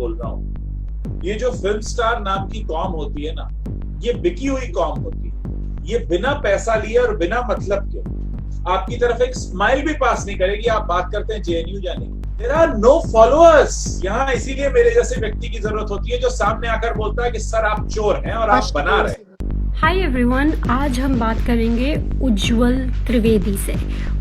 बोल रहा हूँ, ये जो फिल्म स्टार नाम की कॉम होती है ना, ये बिकी हुई कॉम होती है। ये बिना पैसा लिए और बिना मतलब के आपकी तरफ एक स्माइल भी पास नहीं करेगी। आप बात करते हैं जेएनयू जाने की, देयर आर नो फॉलोअर्स यहाँ। इसीलिए मेरे जैसे व्यक्ति की जरूरत होती है जो सामने आकर बोलता है कि सर आप चोर हैं और आप बना रहे हैं। हाय एवरीवन, आज हम बात करेंगे उज्ज्वल त्रिवेदी से।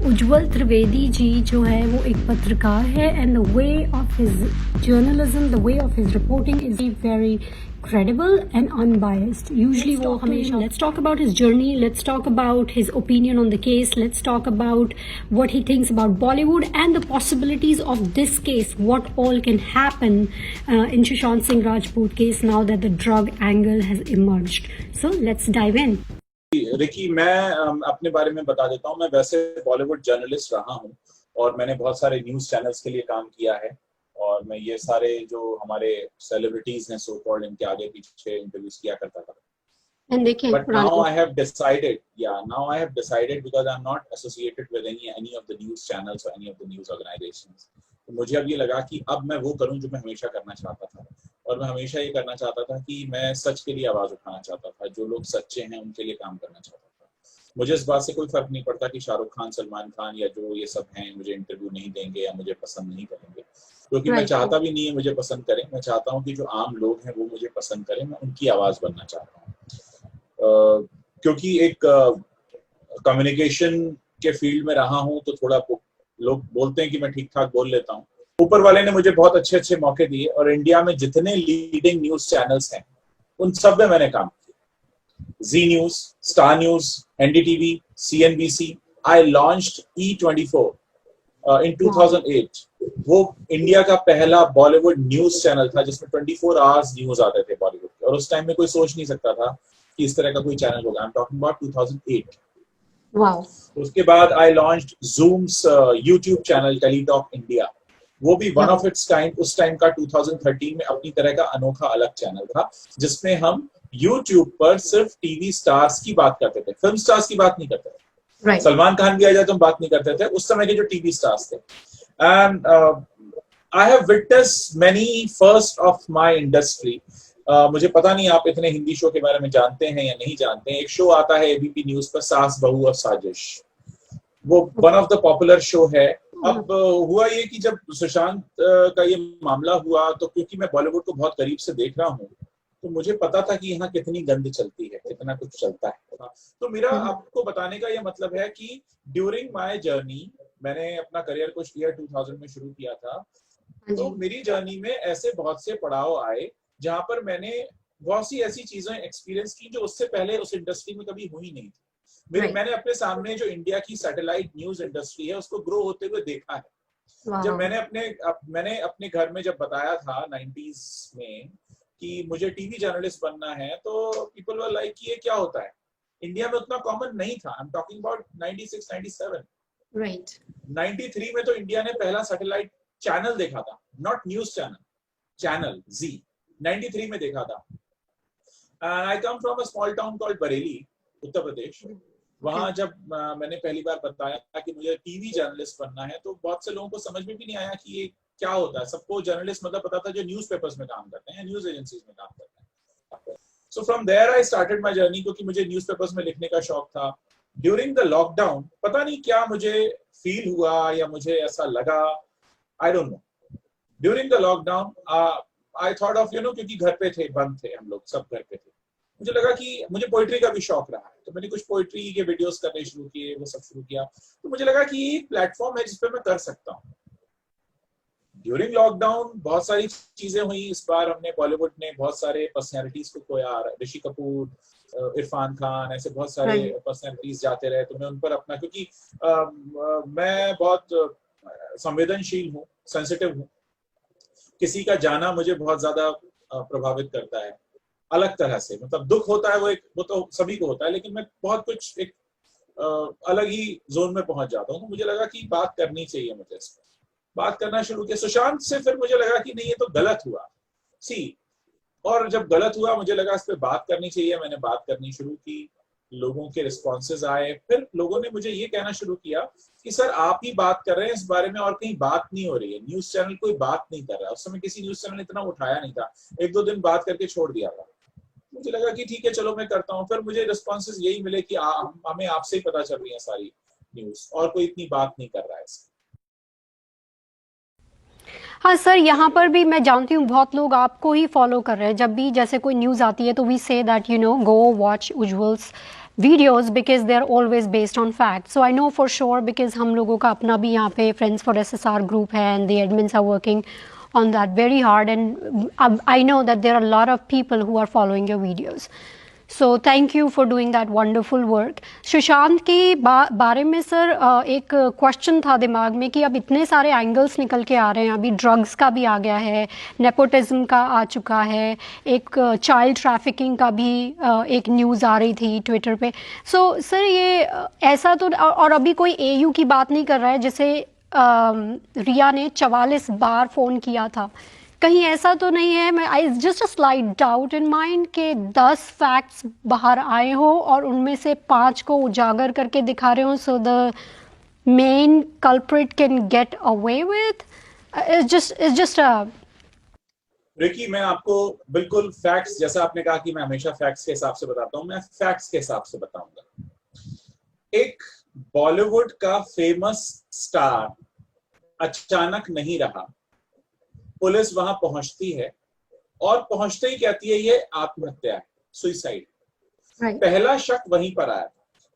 उज्ज्वल त्रिवेदी जी जो है वो एक पत्रकार है and the way of his journalism, the way of his reporting is very credible and unbiased. Usually वो हमेशा let's talk about his journey, let's talk about his opinion on the case, let's talk about what he thinks about Bollywood and the possibilities of this case, what all can happen in Sushant Singh Rajput case now that the drug angle has emerged. So let's dive in. Ricky, मैं अपने बारे में बता देता हूँ। मैं वैसे Bollywood journalist रहा हूँ और मैंने बहुत सारे न्यूज चैनल्स के लिए काम किया है और मैं ये सारे जो हमारे सेलिब्रिटीज हैं सो कॉल्ड, इनके आगे पीछे इंटरव्यूज किया करता था। And देखिए, But now I have decided, because I'm not associated with any of the news channels or any of the news organizations. तो मुझे अब ये लगा कि अब मैं वो करूं जो मैं हमेशा करना चाहता था, और मैं हमेशा ये करना चाहता था कि मैं सच के लिए आवाज उठाना चाहता था। जो लोग सच्चे हैं उनके लिए काम करना चाहता था। मुझे इस बात से कोई फर्क नहीं पड़ता कि शाहरुख खान, सलमान खान या जो ये सब हैं मुझे इंटरव्यू नहीं देंगे या मुझे पसंद नहीं करेंगे, क्योंकि मैं चाहता भी नहीं है मुझे पसंद करें। मैं चाहता हूँ कि जो आम लोग हैं वो मुझे पसंद करें, मैं उनकी आवाज बनना चाहता हूँ। क्योंकि एक कम्युनिकेशन के फील्ड में रहा हूँ तो थोड़ा लोग बोलते हैं कि मैं ठीक ठाक बोल लेता हूँ। ऊपर वाले ने मुझे बहुत अच्छे अच्छे मौके दिए और इंडिया में जितने लीडिंग न्यूज चैनल्स हैं उन सब में मैंने काम किया। Zee News, Star News, NDTV, CNBC. I launched E24 in 2008। वो इंडिया का पहला बॉलीवुड न्यूज चैनल था जिसमें 24 आवर्स न्यूज आते थे बॉलीवुड के, और उस टाइम में कोई सोच नहीं सकता था कि इस तरह का कोई चैनल होगा। I am talking about 2008। Wow. उसके बाद I launched Zoom's YouTube channel Teletalk India. वो भी वन ऑफ इट्स काइंड उस टाइम का 2013 में अपनी तरह का अनोखा अलग चैनल था, जिसमें हम यूट्यूब पर सिर्फ टीवी स्टार्स की बात करते थे, फिल्म स्टार्स की बात नहीं करते थे। Right. सलमान खान भी आ जाए तो हम बात नहीं करते थे, उस समय के जो टीवी स्टार्स थे। And I have witnessed many first of my industry. मुझे पता नहीं आप इतने हिंदी शो के बारे में जानते हैं या नहीं जानते हैं। एक शो आता है एबीपी न्यूज पर, सास बहू और साजिश। वो one of the popular show है। अब हुआ ये कि जब सुशांत का ये मामला हुआ तो क्योंकि मैं बॉलीवुड को बहुत करीब से देख रहा हूँ तो मुझे पता था कि यहाँ कितनी गंद चलती है, कितना कुछ चलता है। तो मेरा आपको बताने का ये मतलब है कि ड्यूरिंग माय जर्नी, मैंने अपना करियर कुछ ईयर 2000 में शुरू किया था, तो मेरी जर्नी में ऐसे बहुत से पड़ाव आए जहां पर मैंने बहुत सी ऐसी चीजें एक्सपीरियंस की जो उससे पहले उस इंडस्ट्री में कभी हुई नहीं थी। मैंने अपने सामने जो इंडिया की सैटेलाइट न्यूज इंडस्ट्री है उसको ग्रो होते हुए देखा है। जब मैंने अपने घर में जब बताया था 90s में कि मुझे टीवी जर्नलिस्ट बनना है, तो पीपल वर लाइक कि ये क्या होता है। इंडिया में उतना कॉमन नहीं था। आई एम टॉकिंग अबाउट 96, 97। राइट। 93 में तो इंडिया ने पहला सैटेलाइट चैनल देखा था, नॉट न्यूज चैनल जी 93 में देखा था। I come from a small town called Bareilly, Uttar Pradesh. वहां जब मैंने पहली बार बताया कि मुझे टीवी जर्नलिस्ट बनना है तो बहुत से लोगों को समझ में भी नहीं आया कि ये क्या होता है। सबको जर्नलिस्ट मतलब पता था जो न्यूज़पेपर्स में काम करते हैं, न्यूज एजेंसीज में काम करते हैं। So from there I started my journey, क्योंकि मुझे न्यूज़पेपर्स में लिखने का शौक था। ड्यूरिंग द लॉकडाउन पता नहीं क्या मुझे फील हुआ या मुझे ऐसा लगा, आई don't no. During the lockdown I thought of क्योंकि घर पे थे, बंद थे हम लोग, सब घर पे थे, मुझे लगा कि मुझे पोइट्री का भी शौक रहा है, तो मैंने कुछ पोइट्री के वीडियोस करने शुरू किए, वो सब शुरू किया। तो मुझे लगा कि ये प्लेटफॉर्म है जिसपे मैं कर सकता हूँ। ड्यूरिंग लॉकडाउन बहुत सारी चीजें हुई। इस बार हमने बॉलीवुड ने बहुत सारे पर्सनैलिटीज को खोया। ऋषि कपूर, इरफान खान, ऐसे बहुत सारे पर्सनैलिटीज जाते रहे। तो मैं उन पर अपना, क्योंकि मैं बहुत संवेदनशील हूँ, सेंसिटिव हूँ, किसी का जाना मुझे बहुत ज्यादा प्रभावित करता है अलग तरह से। मतलब दुख होता है वो तो सभी को होता है, लेकिन मैं बहुत कुछ एक अलग ही जोन में पहुंच जाता हूँ। तो मुझे लगा कि बात करनी चाहिए, मुझे इस पर बात करना शुरू किया सुशांत से। फिर मुझे लगा कि नहीं, ये तो गलत हुआ और जब गलत हुआ मुझे लगा इस पे बात करनी चाहिए। मैंने बात करनी शुरू की लोगों के रिस्पॉन्सेज आए, फिर लोगों ने मुझे ये कहना शुरू किया कि सर आप ही बात कर रहे हैं इस बारे में और कहीं बात नहीं हो रही है, न्यूज चैनल कोई बात नहीं कर रहा। उस समय किसी न्यूज चैनल ने इतना उठाया नहीं था, 1-2 दिन बात करके छोड़ दिया था। मुझे लगा कि ठीक है चलो मैं करता हूँ। फिर मुझे रिस्पॉन्सेज यही मिले कि हमें आपसे ही पता चल रही है सारी न्यूज, और कोई इतनी बात नहीं कर रहा है इसकी। हाँ सर, यहाँ पर भी मैं जानती हूँ बहुत लोग आपको ही फॉलो कर रहे हैं। जब भी जैसे कोई न्यूज़ आती है तो we say that go watch Ujjwal's videos because they are always based on fact. So I know for sure because हम लोगों का अपना भी यहाँ पे फ्रेंड्स फॉर SSR ग्रुप है and the admins are working on that very hard, and I know that there are a lot of people who are following your videos. So thank you for doing that wonderful work. Sushant के बारे में sir एक question था दिमाग में कि अब इतने सारे एंगल्स निकल के आ रहे हैं। अभी ड्रग्स का भी आ गया है, नेपोटिज्म का आ चुका है, एक चाइल्ड ट्रैफिकिंग का भी एक न्यूज़ आ रही थी ट्विटर पे। सो सर ये ऐसा तो, और अभी कोई AU की बात नहीं कर रहा है जैसे रिया ने 44 बार फ़ोन किया था। कहीं ऐसा तो नहीं है, मैं I just a slight doubt in mind के 10 फैक्ट्स बाहर आए हो और उनमें से 5 को उजागर करके दिखा रहे हो, so the main culprit can get away with. It's just Ricky, मैं आपको बिल्कुल फैक्ट्स, जैसा आपने कहा कि मैं हमेशा फैक्ट्स के हिसाब से बताता हूँ, मैं फैक्ट्स के हिसाब से बताऊंगा। एक बॉलीवुड का फेमस स्टार अचानक नहीं रहा, पुलिस वहां पहुंचती है और पहुंचते ही कहती है ये आत्महत्या है, सुइसाइड। पहला शक वहीं पर आया।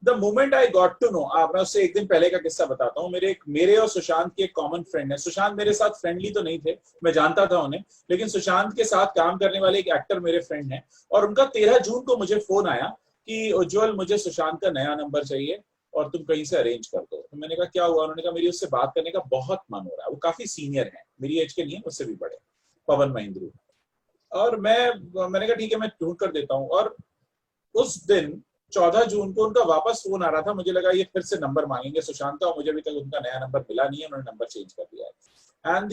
The moment I got to know, मैं उससे एक दिन पहले का किस्सा बताता हूँ। मेरे और सुशांत की एक कॉमन फ्रेंड है। सुशांत मेरे साथ फ्रेंडली तो नहीं थे, मैं जानता था उन्हें, लेकिन सुशांत के साथ काम करने वाले एक एक्टर मेरे फ्रेंड हैं, और उनका 13 जून को मुझे फोन आया कि उज्जवल मुझे सुशांत का नया नंबर चाहिए और तुम कहीं से अरेंज कर दो। तो मैंने कहा क्या हुआ? उन्होंने कहा मेरी उससे बात करने का बहुत मन हो रहा है। वो काफी सीनियर है, मेरी एज के नहीं है, मुझसे भी बड़े, पवन महेंद्रू। और मैंने कहा ठीक है मैं ढूंढ कर देता हूँ। और उस दिन 14 जून को उनका वापस फोन आ रहा था। मुझे लगा ये फिर से नंबर मांगेंगे सुशांत का, और मुझे अभी तक उनका नया नंबर मिला नहीं है, उन्होंने नंबर चेंज कर दिया है। एंड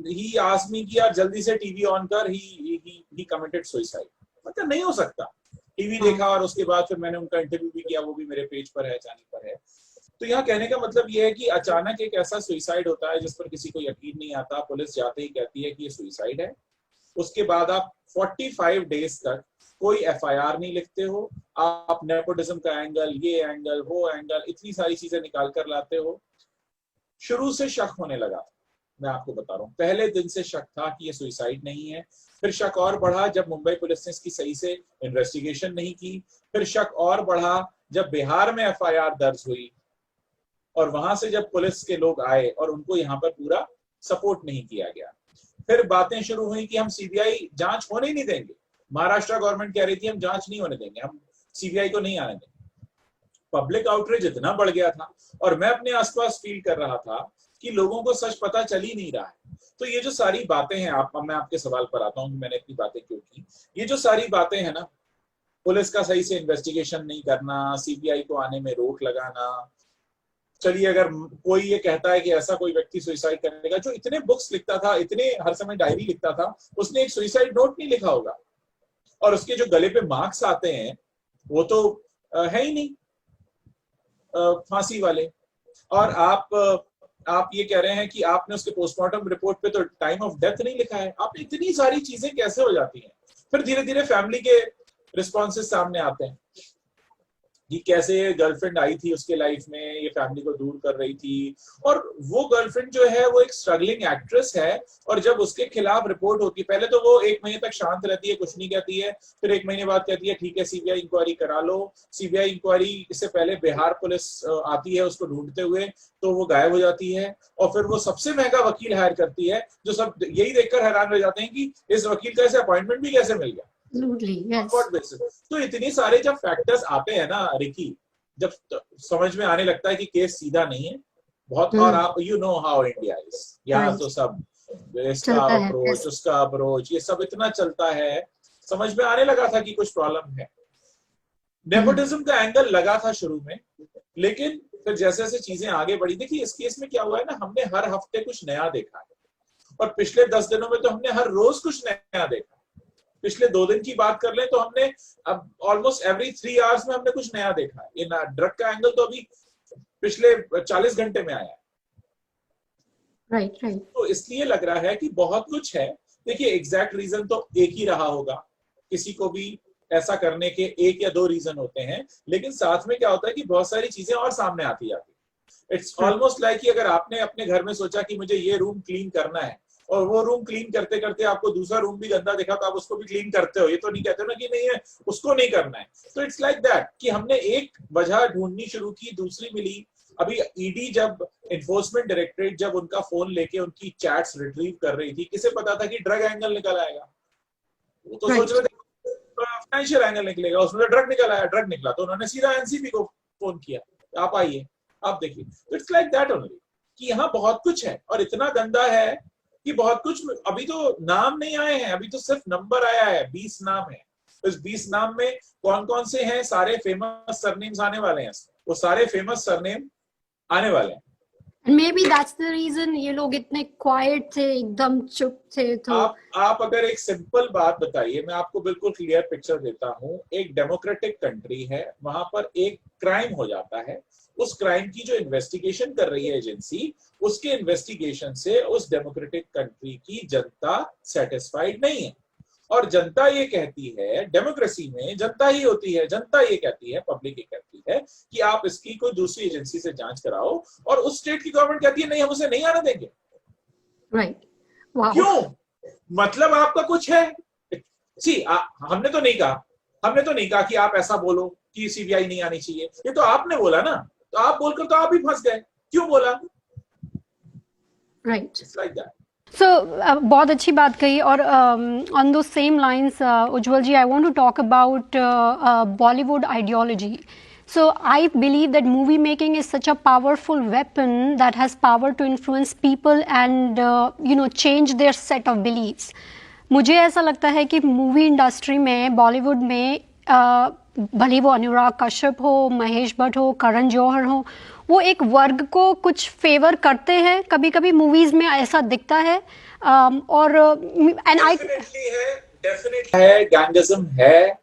ही आस्क्ड मी कि यार जल्दी से टीवी ऑन कर, ही कमिटेड सुसाइड। मतलब नहीं हो सकता। टीवी देखा और उसके बाद फिर मैंने उनका इंटरव्यू भी किया, वो भी मेरे पेज पर है, चैनल पर है। तो यहाँ कहने का मतलब ये है कि अचानक एक ऐसा सुसाइड होता है जिस पर किसी को यकीन नहीं आता, पुलिस जाते ही कहती है कि ये सुसाइड है। उसके बाद आप 45 डेज तक कोई FIR नहीं लिखते हो, आप नेपोटिज्म का एंगल, ये एंगल, वो एंगल, इतनी सारी चीजें निकाल कर लाते हो। शुरू से शक होने लगा, मैं आपको बता रहा हूँ, पहले दिन से शक था कि ये सुसाइड नहीं है। फिर शक और बढ़ा जब मुंबई पुलिस ने इसकी सही से इन्वेस्टिगेशन नहीं की। फिर शक और बढ़ा जब बिहार में FIR दर्ज हुई, और वहां से जब पुलिस के लोग आए और उनको यहाँ पर पूरा सपोर्ट नहीं किया गया। फिर बातें शुरू हुई कि हम CBI जांच होने ही नहीं देंगे। महाराष्ट्र गवर्नमेंट कह रही थी हम जांच नहीं होने देंगे, हम CBI को नहीं आने देंगे। पब्लिक आउटरीच इतना बढ़ गया था, और मैं अपने आसपास फील कर रहा था कि लोगों को सच पता चल ही नहीं रहा है। तो ये जो सारी बातें हैं, मैं आपके सवाल पर आता हूँ कि मैंने इतनी बातें क्यों की। ये जो सारी बातें हैं ना, पुलिस का सही से इन्वेस्टिगेशन नहीं करना, CBI को आने में रोक लगाना। चलिए अगर कोई ये कहता है कि ऐसा कोई व्यक्ति सुसाइड करेगा, जो इतने बुक्स लिखता था, इतने हर समय डायरी लिखता था, उसने एक सुसाइड नोट नहीं लिखा होगा। और उसके जो गले पे मार्क्स आते हैं वो तो है ही नहीं फांसी वाले। और आप ये कह रहे हैं कि आपने उसके पोस्टमार्टम रिपोर्ट पे तो टाइम ऑफ डेथ नहीं लिखा है। आप इतनी सारी चीजें कैसे हो जाती हैं? फिर धीरे धीरे फैमिली के रिस्पॉन्सेस सामने आते हैं कि कैसे गर्लफ्रेंड आई थी उसके लाइफ में, ये फैमिली को दूर कर रही थी, और वो गर्लफ्रेंड जो है वो एक स्ट्रगलिंग एक्ट्रेस है। और जब उसके खिलाफ रिपोर्ट होती है, पहले तो वो 1 महीने तक शांत रहती है, कुछ नहीं कहती है, फिर 1 महीने बाद कहती है ठीक है CBI इंक्वायरी करा लो। CBI इंक्वायरी से पहले बिहार पुलिस आती है उसको ढूंढते हुए, तो वो गायब हो जाती है। और फिर वो सबसे महंगा वकील हायर करती है, जो सब यही देखकर हैरान रह जाते हैं कि इस वकील का ऐसे अपॉइंटमेंट भी कैसे मिल गया। yes. तो इतने सारे जब फैक्टर्स आते हैं ना रिकी, जब समझ में आने लगता है कि केस सीधा नहीं है बहुत। और आप you know how India is, यहाँ तो सब इसका अप्रोच, उसका अप्रोच, ये सब इतना चलता है। समझ में आने लगा था कि कुछ प्रॉब्लम है। नेपोटिज्म का एंगल लगा था शुरू में, लेकिन फिर जैसे जैसे चीजें आगे बढ़ी, देखिए इस केस में क्या हुआ है ना, हमने हर हफ्ते कुछ नया देखा है, और पिछले 10 दिनों में तो हमने हर रोज कुछ नया देखा। पिछले 2 दिन की बात कर लें तो हमने अब ऑलमोस्ट एवरी 3 आवर्स में हमने कुछ नया देखा है। ये ड्रग का एंगल तो अभी पिछले 40 घंटे में आया है। Right right. तो इसलिए लग रहा है कि बहुत कुछ है। देखिए एग्जैक्ट रीजन तो एक ही रहा होगा, किसी को भी ऐसा करने के 1 या 2 रीजन होते हैं, लेकिन साथ में क्या होता है कि बहुत सारी चीजें और सामने आती जाती है। इट्स ऑलमोस्ट लाइक कि अगर आपने अपने घर में सोचा कि मुझे ये रूम क्लीन करना है और वो रूम क्लीन करते करते आपको दूसरा रूम भी गंदा दिखा तो आप उसको भी क्लीन करते हो, ये तो नहीं कहते ना कि नहीं है उसको नहीं करना है। तो इट्स लाइक दैट कि हमने एक वजह ढूंढनी शुरू की, दूसरी मिली। अभी ईडी जब एनफोर्समेंट डायरेक्टरेट जब उनका फोन लेके उनकी चैट्स रिट्रीव कर रही थी, किसे पता था कि ड्रग एंगल निकल आएगा? वो तो सोच रहे थे फाइनेंशियल एंगल निकलेगा, उसमें ड्रग निकल आया, ड्रग निकला तो उन्होंने सीधा एनसीबी को फोन किया, आप आइए आप देखिए। तो इट्स लाइक दैट ओनली कि यहाँ बहुत कुछ है और इतना गंदा है कि बहुत कुछ। अभी तो नाम नहीं आए हैं, अभी तो सिर्फ नंबर आया है, 20 नाम है। इस 20 नाम में कौन कौन से हैं? सारे फेमस सरनेम्स आने वाले हैं, वो सारे फेमस सरनेम आने वाले हैं। Maybe that's the reason ये लोग इतने क्वाइट थे, एकदम चुप थे। तो आप अगर एक सिंपल बात बताइए, मैं आपको बिल्कुल क्लियर पिक्चर देता हूं। एक डेमोक्रेटिक कंट्री है, वहां पर एक क्राइम हो जाता है, उस क्राइम की जो इन्वेस्टिगेशन कर रही है एजेंसी, उसके इन्वेस्टिगेशन से उस डेमोक्रेटिक कंट्री की जनता सेटिस्फाइड नहीं है। और जनता ये कहती है, डेमोक्रेसी में जनता ही होती है, जनता ये कहती है, पब्लिक ये कहती है कि आप इसकी कोई दूसरी एजेंसी से जांच कराओ, और उस स्टेट की गवर्नमेंट कहती है नहीं हम उसे नहीं आने देंगे। राइट। क्यों? मतलब आपका कुछ है। हमने तो नहीं कहा कि आप ऐसा बोलो कि सीबीआई नहीं आनी चाहिए, ये तो आपने बोला ना, तो आप बोलकर तो आप ही फंस गए। क्यों बोला? Right. It's like that. So बहुत अच्छी बात कही। और ऑन दो same lines Ujjwal ji, I want to talk about Bollywood ideology. So I believe that movie making is such a powerful weapon that has power to influence people and change their set of beliefs. मुझे ऐसा लगता है कि movie industry में, बॉलीवुड में, भले वो अनुराग कश्यप हो, महेश भट्ट हो, करण जौहर हो, वो एक वर्ग को कुछ फेवर करते हैं। कभी कभी मूवीज में ऐसा दिखता है। और डेफिनेटली है, गैंगिज्म है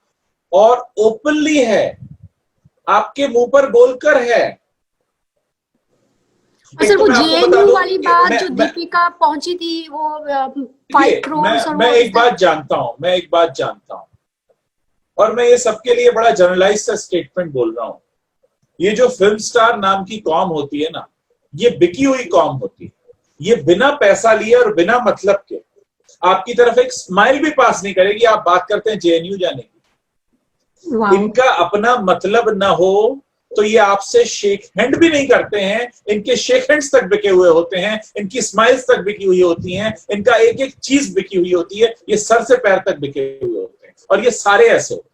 और ओपनली है, आपके मुंह पर बोलकर है। सर वो जेएनयू वाली बात जो दीपिका पहुंची थी, वो 5 करोड़। मैं एक बात जानता हूं और मैं ये सबके लिए बड़ा जनरलाइज सा स्टेटमेंट बोल रहा हूं। ये जो फिल्म स्टार नाम की कॉम होती है ना, ये बिकी हुई कॉम होती है। ये बिना पैसा लिए और बिना मतलब के आपकी तरफ एक स्माइल भी पास नहीं करेगी। आप बात करते हैं जेएनयू जाने की, इनका अपना मतलब ना हो तो ये आपसे शेक हैंड भी नहीं करते हैं। इनके शेक हैंड्स तक बिके हुए होते हैं, इनकी स्माइल्स तक बिकी हुई होती हैं, इनका एक एक चीज बिकी हुई होती है। ये सर से पैर तक बिके हुए होते हैं और ये सारे ऐसे होते हैं।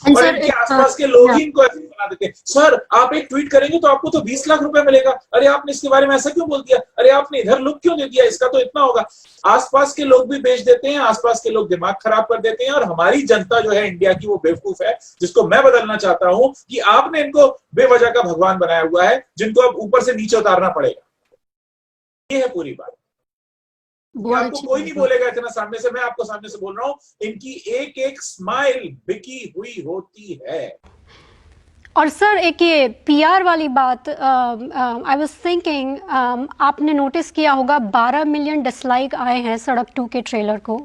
और इनके आसपास के लोग ही इनको ऐसे बना देते हैं। सर आप एक ट्वीट करेंगे तो आपको तो 20 लाख रुपए मिलेगा। अरे आपने इसके बारे में ऐसा क्यों बोल दिया? अरे आपने इधर लुक क्यों दे दिया? इसका तो इतना होगा। आसपास के लोग भी बेच देते हैं, आसपास के लोग दिमाग खराब कर देते हैं। और हमारी जनता जो है इंडिया की, वो बेवकूफ है, जिसको मैं बदलना चाहता हूं कि आपने इनको बेवजह का भगवान बनाया हुआ है, जिनको अब ऊपर से नीचे उतारना पड़ेगा। ये है पूरी बात। आपको कोई नहीं बोलेगा इतना सामने से, मैं आपको सामने से बोल रहा हूं। इनकी एक एक स्माइल बिकी हुई होती है। और सर एक ये पीआर वाली बात, आई वाज थिंकिंग, आपने नोटिस किया होगा 12 मिलियन डिसलाइक आए हैं सड़क 2 के ट्रेलर को,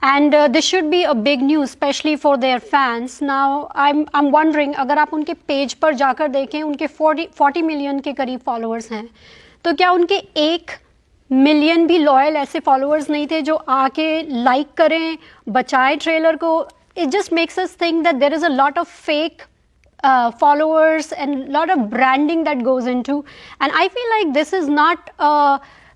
and this should be a big news specially for their fans. Now I am wondering, अगर आप उनके पेज पर जाकर देखें, उनके 40 मिलियन के करीब फॉलोअर्स हैं, तो क्या उनके 1 मिलियन भी लॉयल ऐसे फॉलोअर्स नहीं थे जो आके लाइक करें, बचाए ट्रेलर को? It just makes us think that there is a lot of fake followers and lot of branding that goes into, and I feel like this is not a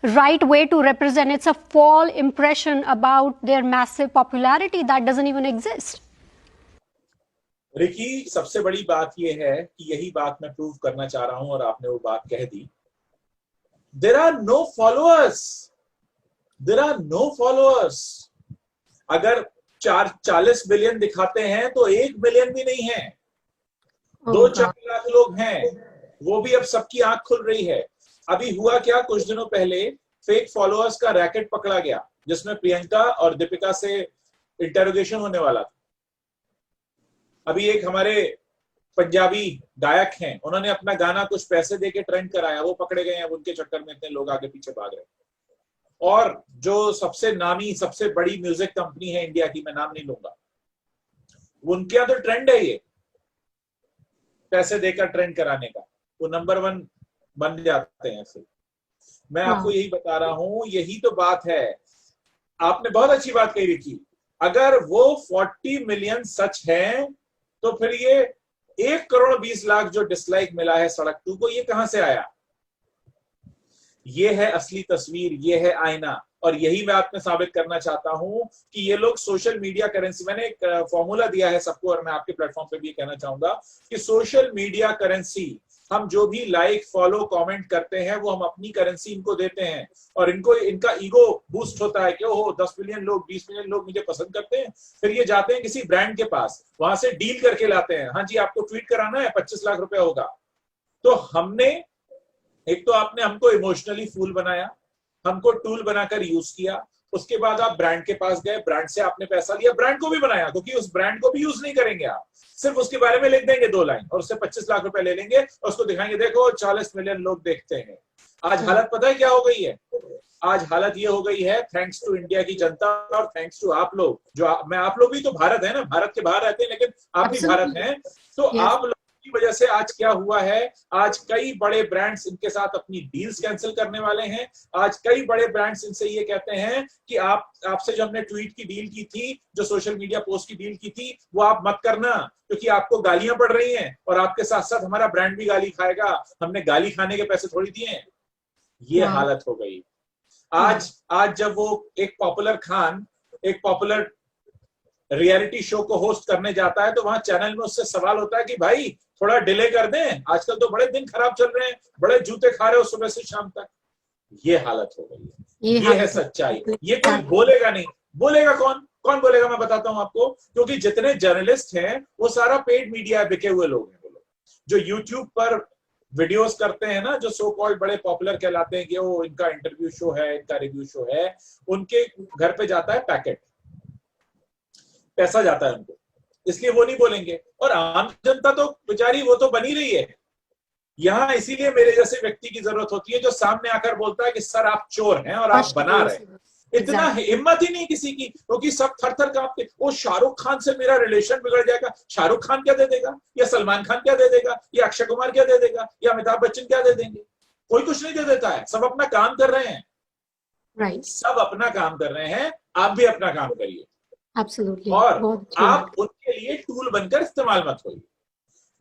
right way to represent. It's a false impression about their massive popularity that doesn't even exist. Ricky, सबसे बड़ी बात यह है कि यही बात मैं prove करना चाह रहा हूं और आपने वो बात कह दी। There are no followers. There are no followers. अगर 40 बिलियन दिखाते हैं तो 1 मिलियन भी नहीं है। 2-4 लाख लोग हैं, वो भी अब सबकी आंख खुल रही है। अभी हुआ क्या, कुछ दिनों पहले फेक फॉलोअर्स का रैकेट पकड़ा गया, जिसमें प्रियंका और दीपिका से इंटेरोगेशन होने वाला था। अभी एक हमारे पंजाबी गायक हैं, उन्होंने अपना गाना कुछ पैसे देके ट्रेंड कराया, वो पकड़े गए हैं, उनके चक्कर में इतने लोग आगे पीछे भाग रहे हैं। और जो सबसे नामी सबसे बड़ी म्यूजिक कंपनी है इंडिया की, मैं नाम नहीं लूंगा, उनके यहाँ तो ट्रेंड है ये पैसे देकर ट्रेंड कराने का, वो नंबर 1 बन जाते हैं। फिर मैं आपको यही बता रहा हूं, यही तो बात है। आपने बहुत अच्छी बात कही रिकी, अगर वो 40 मिलियन सच है तो फिर ये 1 करोड़ 20 लाख जो डिसलाइक मिला है सड़क 2 को, ये कहां से आया? ये है असली तस्वीर, ये है आईना। और यही मैं आपने साबित करना चाहता हूं कि ये लोग सोशल मीडिया करेंसी, मैंने एक फॉर्मूला दिया है सबको और मैं आपके प्लेटफॉर्म पे भी कहना चाहूंगा कि सोशल मीडिया करेंसी, हम जो भी लाइक फॉलो कमेंट करते हैं वो हम अपनी करेंसी इनको देते हैं, और इनको इनका ईगो बूस्ट होता है कि ओहो 10 मिलियन लोग 20 मिलियन लोग मुझे पसंद करते हैं। फिर ये जाते हैं किसी ब्रांड के पास, वहां से डील करके लाते हैं, हाँ जी आपको ट्वीट कराना है 25 लाख रुपया होगा। तो हमने एक तो आपने हमको इमोशनली फूल बनाया, हमको टूल बनाकर यूज किया, उसके बाद आप ब्रांड के पास गए, ब्रांड से आपने पैसा लिया, ब्रांड को भी बनाया, क्योंकि उस ब्रांड को भी यूज नहीं करेंगे आप, सिर्फ उसके बारे में लिख देंगे 2 लाइन और उससे 25 लाख रुपए ले लेंगे और उसको दिखाएंगे देखो 40 मिलियन लोग देखते हैं। आज हालत पता है क्या हो गई है? आज हालत ये हो गई है, थैंक्स टू इंडिया की जनता और थैंक्स टू आप लोग, जो आप लोग भी तो भारत है ना, भारत के बाहर रहते हैं लेकिन आप भी भारत हैं, तो आप लोग की वजह से आज क्या हुआ है, आज कई बड़े ब्रांड्स इनके साथ अपनी डील्स कैंसिल करने वाले हैं। आज कई बड़े ब्रांड्स इनसे ये कहते हैं कि आपसे जो हमने ट्वीट की डील की थी, जो सोशल मीडिया पोस्ट की डील की थी, वो आप मत करना, क्योंकि आपको गालियां पड़ रही हैं और आपके साथ साथ हमारा ब्रांड भी गाली खाएगा, हमने गाली खाने के पैसे थोड़ी दिए हैं। ये हालत हो गई। आज जब वो एक पॉपुलर रियलिटी शो को होस्ट करने जाता है तो वहां चैनल में उससे सवाल होता है कि भाई थोड़ा डिले कर दें, आजकल तो बड़े दिन खराब चल रहे हैं, बड़े जूते खा रहे हो सुबह से शाम तक। ये हालत हो गई है, ये है सच्चाई। ये कोई बोलेगा नहीं, बोलेगा कौन बोलेगा? मैं बताता हूं आपको, क्योंकि जितने जर्नलिस्ट हैं वो सारा पेड मीडिया बिके हुए लोग हैं। वो लोग जो यूट्यूब पर वीडियोस करते हैं ना, जो सो कॉल्ड बड़े पॉपुलर कहलाते हैं कि वो इनका इंटरव्यू शो है, इनका रिव्यू शो है, उनके घर पे जाता है पैकेट, पैसा जाता है उनको, इसलिए वो नहीं बोलेंगे। और आम जनता तो बेचारी वो तो बनी रही है यहां, इसीलिए मेरे जैसे व्यक्ति की जरूरत होती है जो सामने आकर बोलता है कि सर आप चोर हैं और आप बना रहे हैं। इतना हिम्मत ही नहीं किसी की, क्योंकि सब थर-थर कांपते। वो शाहरुख खान से मेरा रिलेशन बिगड़ जाएगा, शाहरुख खान क्या दे देगा, या सलमान खान क्या दे देगा, या अक्षय कुमार क्या दे देगा, या अमिताभ बच्चन क्या दे देंगे? कोई कुछ नहीं दे देता है, सब अपना काम कर रहे हैं। राइट, सब अपना काम कर रहे हैं, आप भी अपना काम करिए। Absolutely. और आप उनके लिए टूल बनकर इस्तेमाल मत होइए।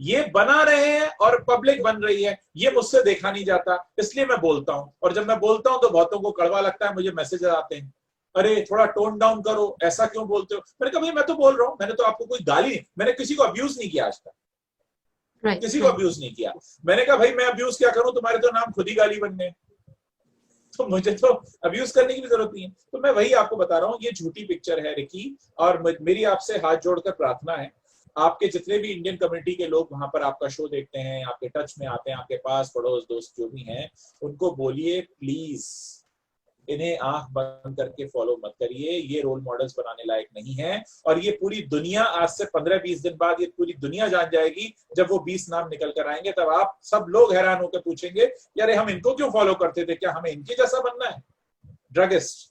ये बना रहे हैं और पब्लिक बन रही है, ये मुझसे देखा नहीं जाता, इसलिए मैं बोलता हूं। और जब मैं बोलता हूं तो बहुतों को कड़वा लगता है, मुझे मैसेज आते हैं, अरे थोड़ा टोन डाउन करो, ऐसा क्यों बोलते हो? मैंने कहा भाई मैं तो बोल रहा हूं, मैंने तो आपको कोई गाली नहीं, मैंने किसी को अब्यूज नहीं किया आज तक, किसी को अब्यूज नहीं किया। मैंने कहा भाई मैं अब्यूज क्या करूं, तुम्हारे तो नाम खुद ही गाली बन गए, तो मुझे तो अब्यूज करने की भी जरूरत नहीं है। तो मैं वही आपको बता रहा हूँ, ये झूठी पिक्चर है रिकी, और मेरी आपसे हाथ जोड़कर प्रार्थना है, आपके जितने भी इंडियन कम्युनिटी के लोग वहां पर आपका शो देखते हैं, आपके टच में आते हैं, आपके पास पड़ोस दोस्त जो भी हैं, उनको बोलिए प्लीज इन्हें आंख बंद करके फॉलो मत करिए, ये रोल मॉडल्स बनाने लायक नहीं है। और ये पूरी दुनिया आज से 15-20 दिन बाद ये पूरी दुनिया जान जाएगी, जब वो 20 नाम निकल कर आएंगे, तब आप सब लोग हैरान होकर पूछेंगे यार हम इनको क्यों फॉलो करते थे, क्या हमें इनके जैसा बनना है? Druggist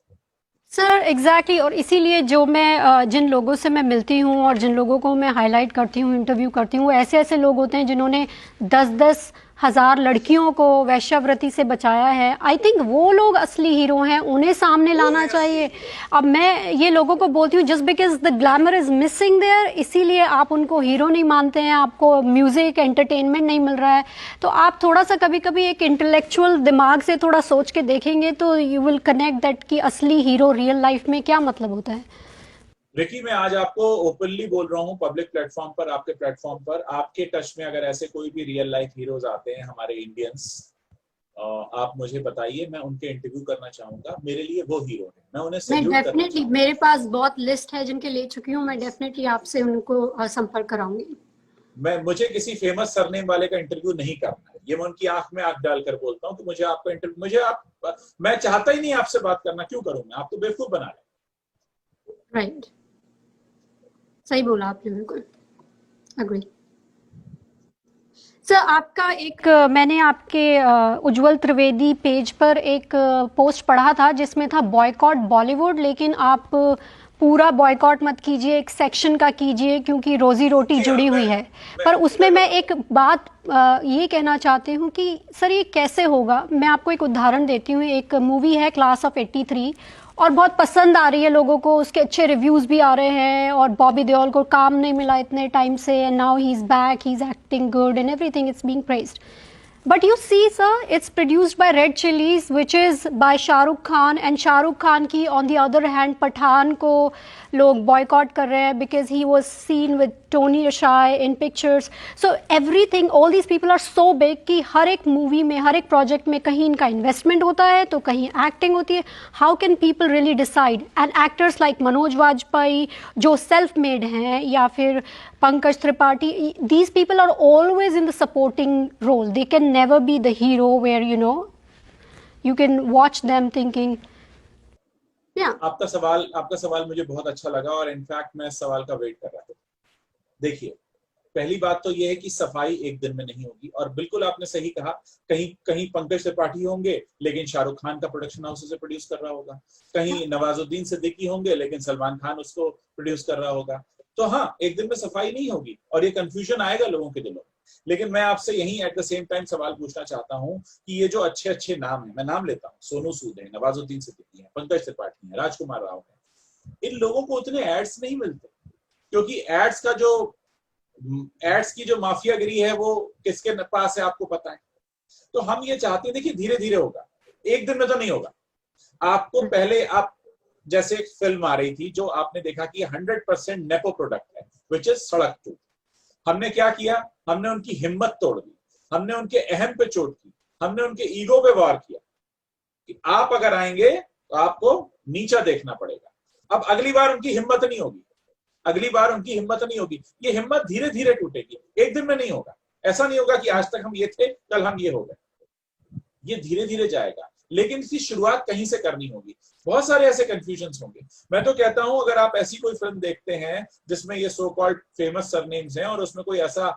sir exactly. और इसीलिए जो मैं जिन लोगों से मैं मिलती हूँ और जिन लोगों को मैं हाईलाइट करती हूँ, इंटरव्यू करती हूँ, ऐसे लोग होते हैं जिन्होंने 10-10 हज़ार लड़कियों को वैश्यावृत्ति से बचाया है। आई थिंक वो लोग असली हीरो हैं, उन्हें सामने लाना चाहिए। अब मैं ये लोगों को बोलती हूँ just because the glamour is missing there, इसीलिए आप उनको हीरो नहीं मानते हैं, आपको म्यूजिक एंटरटेनमेंट नहीं मिल रहा है। तो आप थोड़ा सा कभी कभी एक इंटेलेक्चुअल दिमाग से थोड़ा सोच के देखेंगे तो यू विल कनेक्ट दैट कि असली हीरो रियल लाइफ में क्या मतलब होता है। रिकी मैं आज आपको ओपनली बोल रहा हूँ पब्लिक प्लेटफॉर्म पर, आपके प्लेटफॉर्म पर, आपके टच में अगर ऐसे कोई भी रियल लाइफ हीरोज आते हैं हमारे इंडियंस, आप मुझे बताइए, मैं उनके इंटरव्यू करना चाहूंगा। मेरे लिए वो हीरो है, मैं उन्हें सैल्यूट करना चाहूंगा। डेफिनेटली मेरे पास बहुत लिस्ट है जिनके ले चुकी हूँ, मैं डेफिनेटली आपसे उनको संपर्क कराऊंगी। मुझे किसी फेमस सरनेम वाले का इंटरव्यू नहीं करना है, ये मैं उनकी आंख में आंख डालकर बोलता हूँ कि मुझे आपका इंटरव्यू, मैं चाहता ही नहीं आपसे बात करना, क्यों करूँ मैं? आप तो बेवकूफ बना रहे। राइट। सही बोला आपने, बिल्कुल अग्री। सर आपका एक मैंने आपके उज्जवल त्रिवेदी पेज पर एक पोस्ट पढ़ा था जिसमें था बॉयकॉट बॉलीवुड, लेकिन आप पूरा बॉयकॉट मत कीजिए, एक सेक्शन का कीजिए क्योंकि रोजी रोटी जुड़ी हुई है। पर उसमें मैं एक बात ये कहना चाहती हूँ कि सर ये कैसे होगा। मैं आपको एक उदाहरण देती हूँ। एक मूवी है क्लास ऑफ 83 और बहुत पसंद आ रही है लोगों को, उसके अच्छे रिव्यूज भी आ रहे हैं और बॉबी देओल को काम नहीं मिला इतने टाइम से and now he is back, he is acting good and everything, it's being praised. But you see, sir, it's produced by Red Chillies, which is by Shah Rukh Khan, and Shah Rukh Khan की on the other hand Pathan को लोग boycott कर रहे हैं because he was seen with Tony Rashai in pictures. So everything, all these people are so big कि हर एक movie में, हर एक प्रोजेक्ट में कहीं इनका इन्वेस्टमेंट होता है तो कहीं एक्टिंग होती है. How can people really decide? And actors like Manoj Vajpayee जो सेल्फ मेड हैं, या फिर Pankaj Tripathi, these people are always in the supporting role. They can never be the hero where you can watch them thinking. Yeah. आपका सवाल मुझे बहुत अच्छा लगा और इनफैक्ट मैं इस सवाल का वेट कर रहा था। देखिए, पहली बात तो यह है कि सफाई एक दिन में नहीं होगी, और बिल्कुल आपने सही कहा, कहीं कहीं पंकज त्रिपाठी होंगे लेकिन शाहरुख खान का प्रोडक्शन हाउस उसे प्रोड्यूस कर रहा होगा, कहीं नवाजुद्दीन सिद्दीकी होंगे लेकिन सलमान खान उसको प्रोड्यूस कर रहा होगा। तो हाँ, एक दिन में सफाई नहीं होगी और ये कंफ्यूजन आएगा लोगों के दिलों में। लेकिन मैं आपसे यही एट द सेम टाइम सवाल पूछना चाहता हूं कि ये जो अच्छे अच्छे नाम है, मैं नाम लेता हूं, सोनू सूद है, नवाजुद्दीन सिद्दीकी है, पंकज त्रिपाठी है, राजकुमार राव है, इन लोगों को उतने एड्स नहीं मिलते क्योंकि एड्स की जो माफियागिरी है वो किसके पास है आपको पता है। तो हम ये चाहते हैं, देखिए धीरे धीरे होगा, एक दिन में तो नहीं होगा। आपको पहले आप जैसे एक फिल्म आ रही थी जो आपने देखा कि 100% नेपो प्रोडक्ट है, विच इज सड़क 2। हमने क्या किया, हमने उनकी हिम्मत तोड़ दी, हमने उनके अहम पे चोट की, हमने उनके ईगो पे वार किया कि आप अगर आएंगे तो आपको नीचा देखना पड़ेगा। अब अगली बार उनकी हिम्मत नहीं होगी, अगली बार उनकी हिम्मत नहीं होगी। ये हिम्मत धीरे धीरे टूटेगी, एक दिन में नहीं होगा। ऐसा नहीं होगा कि आज तक हम ये थे कल हम ये हो गए, ये धीरे धीरे जाएगा, लेकिन इसकी शुरुआत कहीं से करनी होगी। बहुत सारे ऐसे कंफ्यूजन्स होंगे। मैं तो कहता हूं, अगर आप ऐसी कोई फिल्म देखते हैं जिसमें ये सो कॉल्ड फेमस सरनेम्स हैं और उसमें कोई ऐसा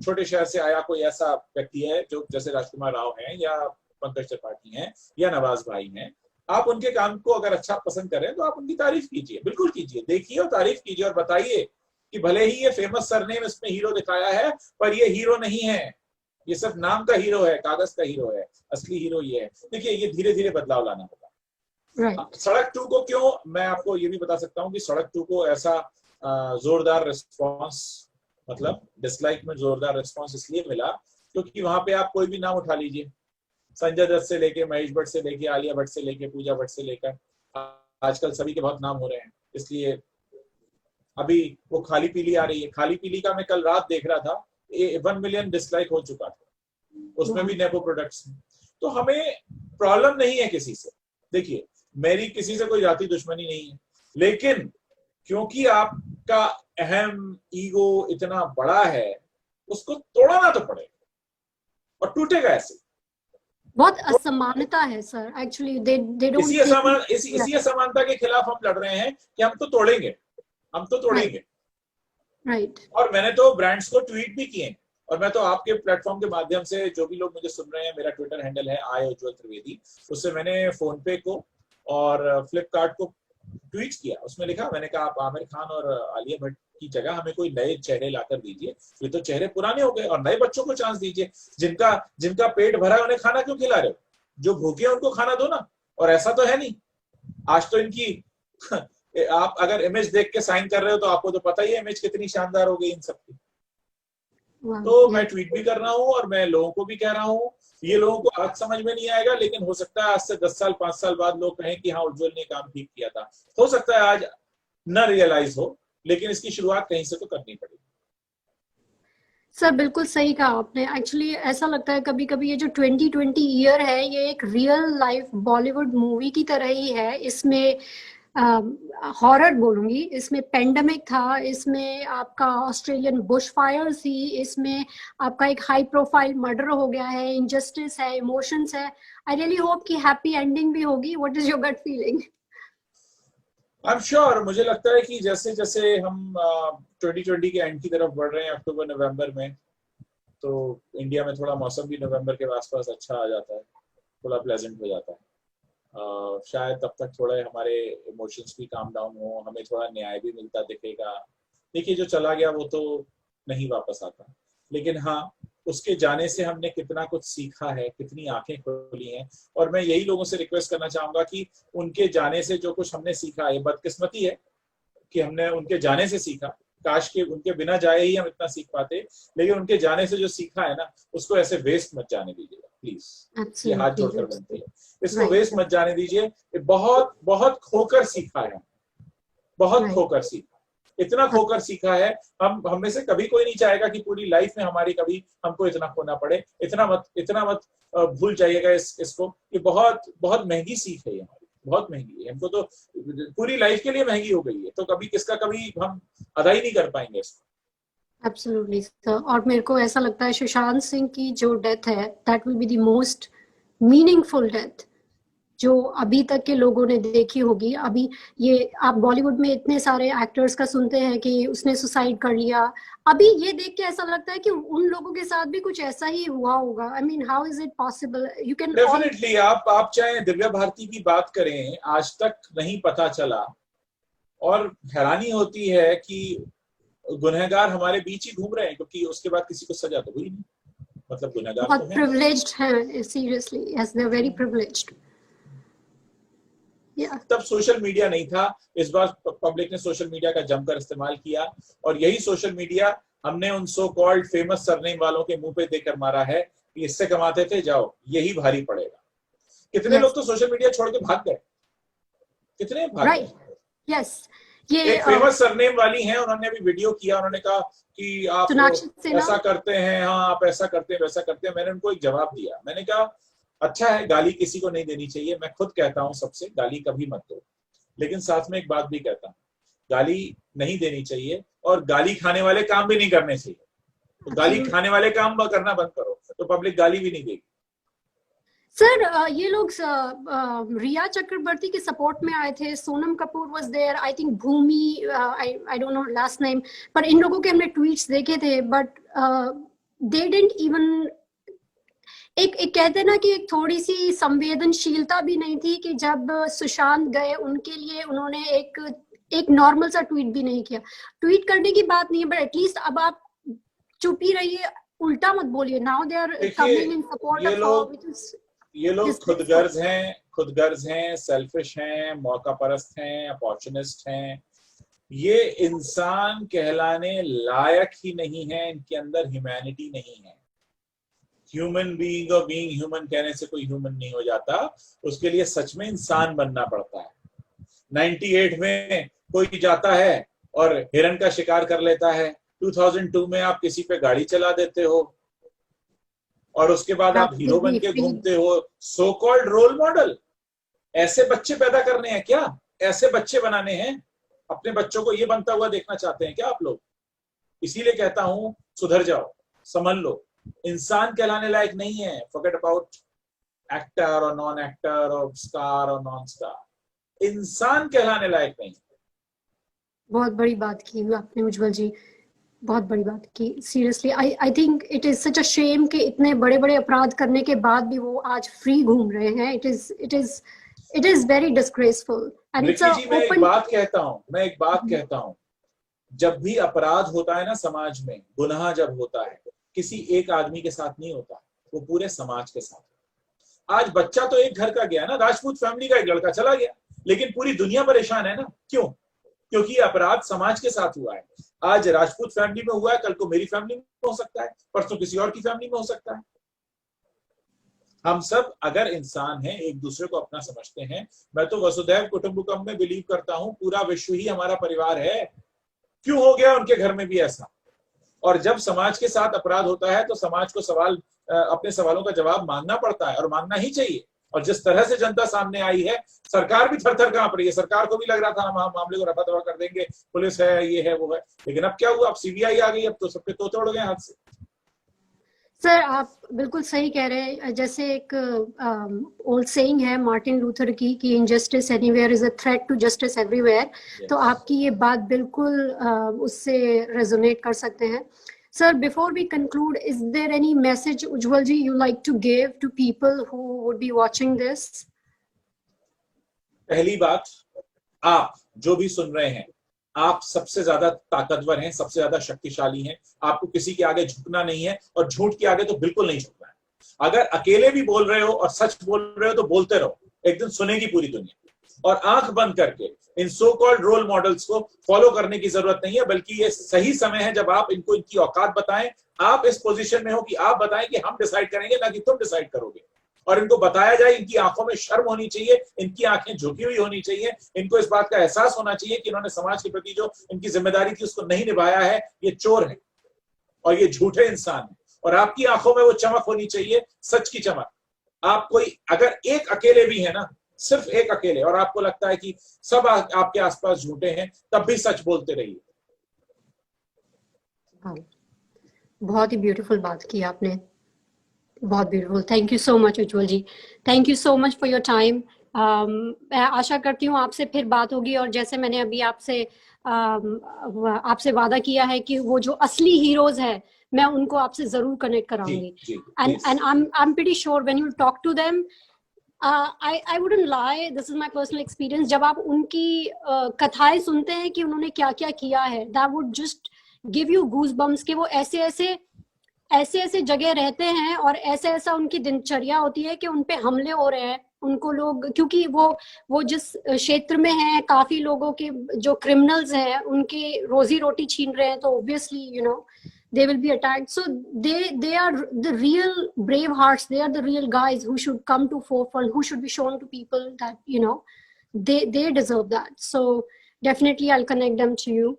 छोटे शहर से आया कोई ऐसा व्यक्ति है जो जैसे राजकुमार राव हैं या पंकज त्रिपाठी हैं या नवाज भाई हैं, आप उनके काम को अगर अच्छा पसंद करें तो आप उनकी तारीफ कीजिए, बिल्कुल कीजिए, देखिए और तारीफ कीजिए और बताइए कि भले ही ये फेमस सरनेम इसमें हीरो दिखाया है पर ये हीरो नहीं है, ये सिर्फ नाम का हीरो है, कागज का हीरो है, असली हीरो ये है। देखिए, ये धीरे धीरे बदलाव लाना होगा। सड़क 2 को क्यों, मैं आपको ये भी बता सकता हूँ कि सड़क 2 को ऐसा जोरदार रिस्पॉन्स, मतलब डिसलाइक में जोरदार रिस्पॉन्स इसलिए मिला क्योंकि वहां पे आप कोई भी नाम उठा लीजिए, संजय दत्त से लेके महेश भट्ट से लेके आलिया भट्ट से लेके पूजा भट्ट से लेकर आजकल सभी के बहुत नाम हो रहे हैं। इसलिए अभी वो खाली पीली आ रही है, खाली पीली का मैं कल रात देख रहा था, 1 मिलियन डिसलाइक हो चुका था, उसमें भी नेपो प्रोडक्ट्स। तो हमें प्रॉब्लम नहीं है किसी से, देखिए मेरी किसी से कोई जाति दुश्मनी नहीं है, लेकिन क्योंकि आपका अहम ईगो इतना बड़ा है उसको तोड़ना तो पड़ेगा और टूटेगा ऐसे। बहुत असमानता है सर, एक्चुअली दे डोंट, इसी असमानता के खिलाफ हम लड़ रहे हैं कि हम तो तोड़ेंगे, हम तो तोड़ेंगे। राइट। और मैंने तो ब्रांड्स को ट्वीट भी किए, और मैं तो आपके प्लेटफॉर्म के माध्यम से, जो भी लोग मुझे सुन रहे हैं, मेरा ट्विटर हैंडल है @उज्जवल त्रिवेदी, उससे मैंने फोन पे को और फ्लिपकार्ट को ट्वीट किया, उसमें लिखा, मैंने कहा आप आमिर खान और आलिया भट्ट की जगह हमें कोई नए चेहरे लाकर दीजिए, ये तो चेहरे पुराने हो गए, और नए बच्चों को चांस दीजिए, जिनका पेट भरा है उन्हें खाना क्यों खिला रहे हो, जो भूखे हैं उनको खाना दो ना। और ऐसा तो है नहीं, आज तो इनकी आप अगर इमेज देख के साइन कर रहे हो तो आपको तो पता ही है इमेज कितनी शानदार हो गई इन सबकी। तो मैं ट्वीट भी कर रहा हूँ और मैं लोगों को भी कह रहा हूँ, ये लोगों को आज समझ में नहीं आएगा, लेकिन हो सकता है आज से 10 साल 5 साल बाद लोग कहें कि हाँ उज्जवल ने काम ठीक किया था। हो सकता है आज न रियलाइज हो, लेकिन इसकी शुरुआत कहीं से तो करनी पड़ेगी। सर बिल्कुल सही कहा आपने। एक्चुअली ऐसा लगता है कभी कभी ये जो 2020 ईयर है ये एक रियल लाइफ बॉलीवुड मूवी की तरह ही है। इसमें हॉरर बोलूंगी, इसमें पेंडेमिक था, इसमें आपका ऑस्ट्रेलियन बुश फायर थी, इसमें आपका एक हाई प्रोफाइल मर्डर हो गया है, इनजस्टिस है, इमोशंस है। आई रियली होप कि हैप्पी एंडिंग भी होगी। What is your gut feeling? I am sure, मुझे लगता है कि जैसे जैसे हम 2020 के एंड की तरफ बढ़ रहे हैं, अक्टूबर नवंबर में, तो इंडिया में थोड़ा मौसम भी नवंबर के आसपास अच्छा आ जाता है, थोड़ा प्लेजेंट हो जाता है। शायद तब तक थोड़े हमारे इमोशंस भी काम डाउन हो, हमें थोड़ा न्याय भी मिलता दिखेगा। देखिए, जो चला गया वो तो नहीं वापस आता, लेकिन हाँ, उसके जाने से हमने कितना कुछ सीखा है, कितनी आंखें खोली हैं। और मैं यही लोगों से रिक्वेस्ट करना चाहूंगा कि उनके जाने से जो कुछ हमने सीखा, ये बदकिस्मती है कि हमने उनके जाने से सीखा, काश के उनके बिना जाए ही हम इतना सीख पाते, लेकिन उनके जाने से जो सीखा है ना, उसको ऐसे वेस्ट मत जाने दीजिएगा प्लीज। ये हाथ जोड़कर बनती है, इसको वेस्ट मत जाने दीजिए। बहुत बहुत खोकर सीखा है, बहुत खोकर सीखा, इतना खोकर सीखा है। हम में से कभी कोई नहीं चाहेगा कि पूरी लाइफ में हमारी कभी हमको इतना खोना पड़े। इतना मत भूल जाइएगा इसको। ये बहुत बहुत महंगी सीख है, हमारी बहुत महंगी है, हमको तो पूरी लाइफ के लिए महंगी हो गई है, तो कभी किसका कभी हम अदा ही नहीं कर पाएंगे इसको। Absolutely sir. और मेरे को ऐसा लगता है सुशांत सिंह की जो डेथ है, that will be the most meaningful death जो अभी तक के लोगों ने देखी होगी। अभी ये आप बॉलीवुड में इतने सारे एक्टर्स का सुनते हैं कि उसने सुसाइड कर लिया, अभी ये देख के ऐसा लगता है कि उन लोगों के साथ भी कुछ ऐसा ही हुआ होगा। I mean, how is it possible? You can definitely, आप चाहे दिव्या भारती की बात करें, आज तक नहीं पता चला। और हैरानी होती है कि गुनहगार हमारे बीच ही घूम रहे हैं, क्योंकि उसके बाद किसी को सजा तो हुई नहीं। मतलब गुनहगार बहुत तो हैं, प्रिविलेज्ड है, seriously, yes, they are very privileged. तब सोशल मीडिया नहीं था, इस बार पब्लिक ने सोशल मीडिया का जमकर इस्तेमाल किया, और यही सोशल मीडिया हमने उन सो कॉल्ड फेमस सरनेम वालों के मुंह पे देकर मारा है कि इससे कमाते थे, जाओ यही भारी पड़ेगा। कितने लोग तो सोशल मीडिया छोड़ के भाग गए, कितने भाग गए। यस, ये एक फेमस सरनेम वाली हैं, उन्होंने अभी वीडियो किया, उन्होंने कहा कि आप ऐसा करते हैं, हाँ आप ऐसा करते हैं, वैसा करते हैं। मैंने उनको एक जवाब दिया, मैंने कहा अच्छा है, गाली किसी को नहीं देनी चाहिए, मैं खुद कहता हूं सबसे, गाली कभी मत दो, लेकिन साथ में एक बात भी कहता हूं, गाली नहीं देनी चाहिए और गाली खाने वाले काम भी नहीं करने चाहिए। तो गाली खाने वाले काम करना बंद करो, तो पब्लिक गाली भी नहीं देगी। सर, ये लोग रिया चक्रवर्ती के सपोर्ट में आए थे, Sonam Kapoor was there, I think Bhumi, I don't know last name, पर इन लोगों के हमने ट्वीट्स देखे थे, बट दे डिडंट इवन, एक कहते हैं ना कि एक थोड़ी सी संवेदनशीलता भी नहीं थी कि जब सुशांत गए उनके लिए उन्होंने एक नॉर्मल सा ट्वीट भी नहीं किया। ट्वीट करने की बात नहीं है, बट एटलीस्ट अब आप चुप ही रहिए, उल्टा मत बोलिए। Now they are coming in support of, ये लोग खुदगर्ज हैं, सेल्फिश हैं, मौका परस्त हैं, अपॉर्चुनिस्ट हैं। ये इंसान कहलाने लायक ही नहीं है, इनके अंदर ह्यूमैनिटी नहीं है। ह्यूमन बीइंग और बीइंग ह्यूमन कहने से कोई ह्यूमन नहीं हो जाता, उसके लिए सच में इंसान बनना पड़ता है। 98 में कोई जाता है और हिरन का शिकार कर लेता है, 2002 में आप किसी पे गाड़ी चला देते हो, और उसके बाद आप हीरो बन के घूमते हो। सो कॉल्ड रोल मॉडल, ऐसे बच्चे पैदा करने हैं क्या? ऐसे बच्चे बनाने हैं? अपने बच्चों को ये बनता हुआ देखना चाहते हैं क्या आप लोग? इसीलिए कहता हूं, सुधर जाओ, समझ लो, इंसान कहलाने लायक नहीं है। फॉरगेट अबाउट एक्टर और नॉन एक्टर और स्टार और नॉन स्टार, इंसान कहलाने लायक नहीं। बहुत बड़ी बात की आपने उज्जवल जी, बहुत बड़ी बात की। Seriously, I think it is such a shame कि इतने बड़े बड़े अपराध करने के बाद भी वो आज फ्री घूम रहे हैं। It is very disgraceful and it's मैं एक बात कहता हूं, जब भी अपराध होता है ना समाज में, गुनाह जब होता है, किसी एक आदमी के साथ नहीं होता, वो पूरे समाज के साथ। आज बच्चा तो एक घर का गया ना, राजपूत फैमिली का एक लड़का चला गया, लेकिन पूरी दुनिया परेशान है ना। क्यों? क्योंकि अपराध समाज के साथ हुआ है। आज राजपूत फैमिली में हुआ है, कल को मेरी फैमिली में हो सकता है, परसों किसी और की फैमिली में हो सकता है। हम सब अगर इंसान हैं, एक दूसरे को अपना समझते हैं। मैं तो वसुधैव कुटुंबकम में बिलीव करता हूं, पूरा विश्व ही हमारा परिवार है। क्यों हो गया उनके घर में भी ऐसा? और जब समाज के साथ अपराध होता है तो समाज को अपने सवालों का जवाब मांगना पड़ता है, और मांगना ही चाहिए। और जिस तरह से जनता सामने आई है, सरकार भी थर थर कांप रही है। सरकार को भी लग रहा था हम मामले को रफा दफा कर देंगे, पुलिस है, ये है, वो है, लेकिन अब क्या हुआ? अब सीबीआई आ गई, अब तो सबके तोते उड़ गए हाथ से। सर आप बिल्कुल सही कह रहे हैं। जैसे एक ओल्ड सेइंग है मार्टिन लूथर की कि injustice anywhere is a threat to justice everywhere. तो आपकी ये बात बिल्कुल उससे रेजोनेट कर सकते हैं। Sir, before we conclude, is there any message Ujjwal ji you like to give to people who would be watching this? पहली बात, आप जो भी सुन रहे हैं, आप सबसे ज्यादा ताकतवर हैं, सबसे ज्यादा शक्तिशाली हैं। आपको किसी के आगे झुकना नहीं है, और झूठ के आगे तो बिल्कुल नहीं झुकना है। अगर अकेले भी बोल रहे हो और सच बोल रहे हो तो बोलते रहो, एक दिन सुनेगी पूरी दुनिया। और आंख बंद करके इन सो कॉल्ड रोल मॉडल्स को फॉलो करने की जरूरत नहीं है, बल्कि ये सही समय है जब आप इनको इनकी औकात बताएं। आप इस पोजीशन में हो कि आप बताएं कि हम डिसाइड करेंगे, ना कि तुम डिसाइड करोगे। और इनको बताया जाए, इनकी आंखों में शर्म होनी चाहिए, इनकी आंखें झुकी हुई होनी चाहिए, इनको इस बात का एहसास होना चाहिए कि इन्होंने समाज के प्रति जो इनकी जिम्मेदारी थी उसको नहीं निभाया है। ये चोर है और ये झूठे इंसान है। और आपकी आंखों में वो चमक होनी चाहिए, सच की चमक। आप कोई अगर एक अकेले भी है ना, सिर्फ एक अकेले, और आपको लगता है कि सब आपके आसपास झूठे हैं, तब भी सच बोलते रहिए। बहुत ही ब्यूटीफुल बात की आपने, बहुत beautiful. Thank you so much Ujjwal ji, thank you so much for your time. मैं आशा करती हूँ आपसे फिर बात होगी, और जैसे मैंने अभी आपसे वादा किया है कि वो जो असली हीरोज हैं मैं उनको आपसे जरूर कनेक्ट कराऊंगी। And I am pretty sure when you talk to them, I wouldn't lie, this is my personal experience, जब आप उनकी कथाएं सुनते हैं कि उन्होंने क्या क्या किया है, that would just give you goosebumps कि वो ऐसे जगह रहते हैं और ऐसा उनकी दिनचर्या होती है कि उनपे हमले हो रहे हैं। उनको लोग, क्योंकि वो जिस क्षेत्र में है, काफी लोगों के जो क्रिमिनल्स हैं उनकी रोजी रोटी छीन रहे हैं, तो obviously you know they will be attacked. So they are the real brave hearts, they are the real guys who should come to forefront, who should be shown to people that you know they deserve that. So definitely I'll connect them to you,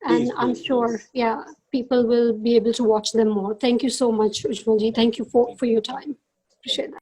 and I'm sure yeah, people will be able to watch them more. Thank you so much Ujjwal ji, thank you for your time, appreciate that.